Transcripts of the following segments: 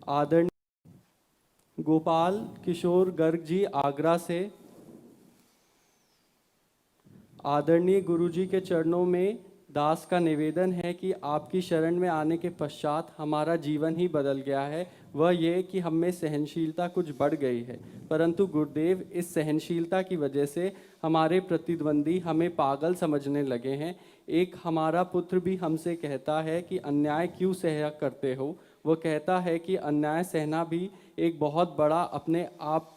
आदरणीय गोपाल किशोर गर्ग जी आगरा से। आदरणीय गुरुजी के चरणों में दास का निवेदन है कि आपकी शरण में आने के पश्चात हमारा जीवन ही बदल गया है। वह ये कि हम में सहनशीलता कुछ बढ़ गई है, परंतु गुरुदेव इस सहनशीलता की वजह से हमारे प्रतिद्वंदी हमें पागल समझने लगे हैं। एक हमारा पुत्र भी हमसे कहता है कि अन्याय क्यों सहा करते हो। वह कहता है कि अन्याय सहना भी एक बहुत बड़ा अपने आप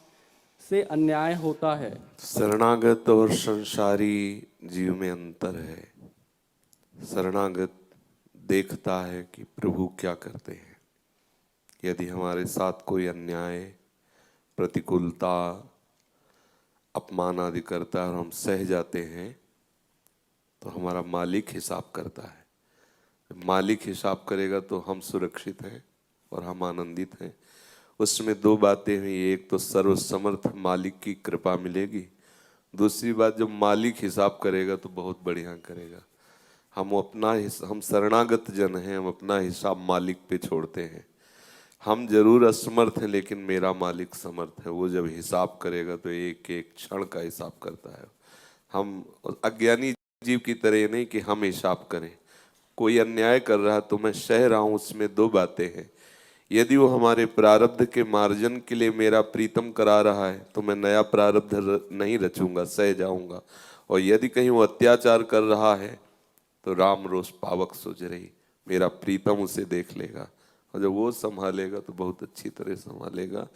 से अन्याय होता है। शरणागत और संसारी जीव में अंतर है। शरणागत देखता है कि प्रभु क्या करते हैं। यदि हमारे साथ कोई अन्याय, प्रतिकूलता, अपमान आदि करता है और हम सह जाते हैं तो हमारा मालिक हिसाब करता है। मालिक हिसाब करेगा तो हम सुरक्षित हैं और हम आनंदित हैं। उसमें दो बातें हुई, एक तो सर्वसमर्थ मालिक की कृपा मिलेगी, दूसरी बात जब मालिक हिसाब करेगा तो बहुत बढ़िया करेगा। हम शरणागत जन हैं, हम अपना हिसाब मालिक पे छोड़ते हैं। हम जरूर असमर्थ हैं लेकिन मेरा मालिक समर्थ है। वो जब हिसाब करेगा तो एक एक क्षण का हिसाब करता है। हम अज्ञानी जीव की तरह नहीं कि हम हिसाब करें। कोई अन्याय कर रहा तो मैं सह रहा हूं, उसमें दो बातें हैं। यदि वो हमारे प्रारब्ध के मार्जन के लिए मेरा प्रीतम करा रहा है तो मैं नया प्रारब्ध नहीं रचूंगा, सह जाऊंगा। और यदि कहीं वो अत्याचार कर रहा है तो राम रोष पावक सोच रही, मेरा प्रीतम उसे देख लेगा और जब वो संभालेगा तो बहुत अच्छी तरह संभालेगा।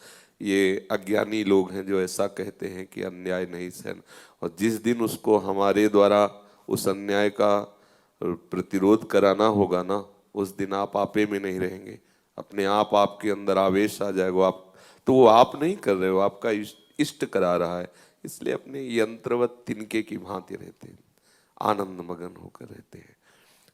ये अज्ञानी लोग हैं जो ऐसा कहते हैं कि अन्याय नहीं सहन, और जिस दिन उसको हमारे द्वारा उस अन्याय का प्रतिरोध कराना होगा ना, उस दिन आप आपे में नहीं रहेंगे। अपने आप आपके अंदर आवेश आ जाएगा। आप तो वो आप नहीं कर रहे हो, आपका इष्ट करा रहा है। इसलिए अपने यंत्रवत तिनके की भांति रहते हैं, आनंद मगन होकर रहते हैं।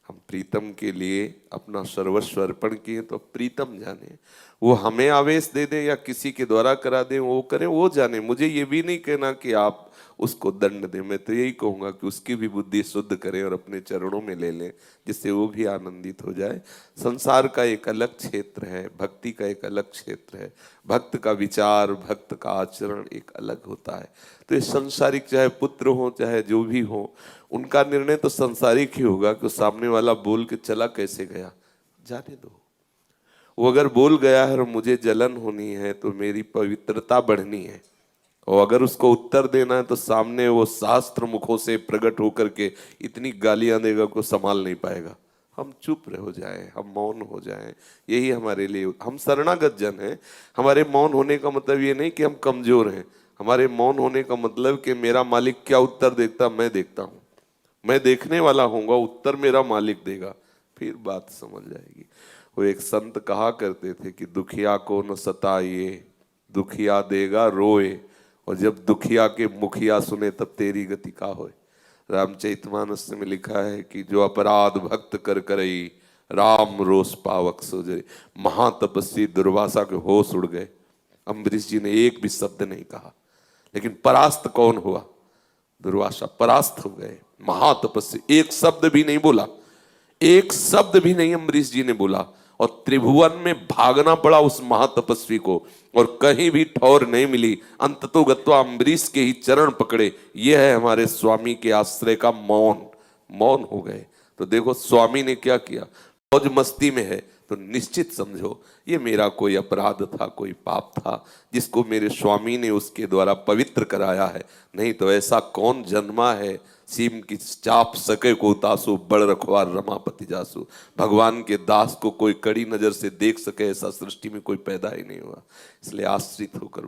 हम प्रीतम के लिए अपना सर्वस्व अर्पण किए तो प्रीतम जाने। वो हमें आवेश दे दे या किसी के द्वारा करा दे, वो करें, वो जाने। मुझे ये भी नहीं कहना कि आप उसको दंड दें। मैं तो यही कहूँगा कि उसकी भी बुद्धि शुद्ध करें और अपने चरणों में ले लें, जिससे वो भी आनंदित हो जाए। संसार का एक अलग क्षेत्र है, भक्ति का एक अलग क्षेत्र है। भक्त का विचार, भक्त का आचरण एक अलग होता है। तो ये संसारिक, चाहे पुत्र हो चाहे जो भी हो, उनका निर्णय तो संसारिक ही होगा कि सामने वाला बोल के चला कैसे गया, जाने दो। वो अगर बोल गया है और मुझे जलन होनी है तो मेरी पवित्रता बढ़नी है, और अगर उसको उत्तर देना है तो सामने वो शास्त्र मुखों से प्रकट होकर के इतनी गालियां देगा को संभाल नहीं पाएगा। हम चुप हो जाएं, हम मौन हो जाएं, यही हमारे लिए। हम शरणागत जन हैं। हमारे मौन होने का मतलब ये नहीं कि हम कमजोर हैं। हमारे मौन होने का मतलब कि मेरा मालिक क्या उत्तर देता मैं देखता हूँ। मैं देखने वाला होऊंगा, उत्तर मेरा मालिक देगा, फिर बात समझ जाएगी। वो एक संत कहा करते थे कि दुखिया को न सताइए, दुखिया देगा रोए, और जब दुखिया के मुखिया सुने तब तेरी गति का होए। रामचरितमानस में लिखा है कि जो अपराध भक्त कर करई, राम रोष पावक सोजई। महातपस्वी दुर्वासा के होश उड़ गए। अम्बरीश जी ने एक भी शब्द नहीं कहा, लेकिन परास्त कौन हुआ? दुर्वासा परास्त हो गए। महातपस्वी एक शब्द भी नहीं बोला, एक शब्द भी नहीं अम्बरीश जी ने बोला, और त्रिभुवन में भागना पड़ा उस महातपस्वी को, और कहीं भी ठौर नहीं मिली। अंततो गत्वा अम्बरीश के ही चरण पकड़े। यह है हमारे स्वामी के आश्रय का मौन। मौन हो गए। तो देखो स्वामी ने क्या किया। मौज मस्ती में है तो निश्चित समझो ये मेरा कोई अपराध था, कोई पाप था, जिसको मेरे स्वामी ने उसके द्वारा पवित्र कराया है। नहीं तो ऐसा कौन जन्मा है, सीम की चाप सके को तासु, बड़ रखवार रमापति जासु। भगवान के दास को कोई कड़ी नजर से देख सके ऐसा सृष्टि में कोई पैदा ही नहीं हुआ। इसलिए आश्रित होकर